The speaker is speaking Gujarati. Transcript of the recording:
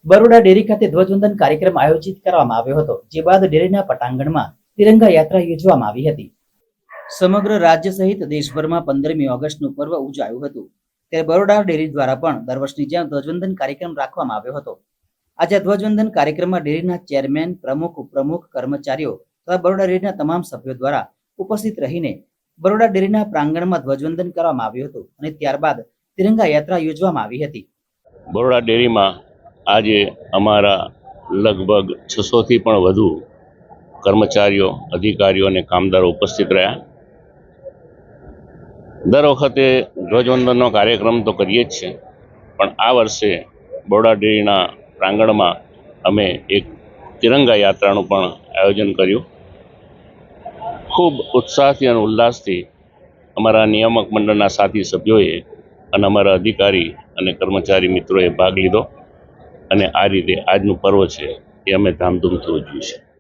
બરોડા ડેરી ખાતે ધ્વજવંદન કાર્યક્રમ આયોજિત કરવામાં આવ્યો હતો, જે બાદ ડેરીના પટાંગણમાં તિરંગા યાત્રા યોજવામાં આવી હતી। સમગ્ર રાજ્ય સહિત દેશભરમાં 15મી ઓગસ્ટનું પર્વ ઉજવાયું હતું, ત્યારે બરોડા ડેરી દ્વારા પણ દર વર્ષની જેમ ધ્વજવંદન કાર્યક્રમ રાખવામાં આવ્યો હતો। આજે ધ્વજવંદન કાર્યક્રમમાં ડેરીના ચેરમેન, પ્રમુખ, ઉપપ્રમુખ, કર્મચારીઓ તથા બરોડા ડેરીના તમામ સભ્યો દ્વારા ઉપસ્થિત રહીને બરોડા ડેરીના પ્રાંગણમાં ધ્વજવંદન કરવામાં આવ્યું હતું અને ત્યારબાદ તિરંગા યાત્રા યોજવામાં આવી હતી। બરોડા ડેરીમાં આજે અમારા લગભગ 600 થી પણ વધુ કર્મચારીઓ, અધિકારીઓ અને કામદારો ઉપસ્થિત રહ્યા। દર વખતે ધ્વજવંદનનો કાર્યક્રમ તો કરીએ જ છે, પણ આ વર્ષે બરોડા ડેરીના પ્રાંગણમાં અમે એક તિરંગા યાત્રાનું પણ આયોજન કર્યું। ખૂબ ઉત્સાહથી અને ઉલ્લાસથી અમારા નિયામક મંડળના સાથી સભ્યોએ અને અમારા અધિકારી અને કર્મચારી મિત્રોએ ભાગ લીધો અને આ રીતે આજનું પર્વ છે એ અમે ધામધૂમથી ઉજવ્યું છે।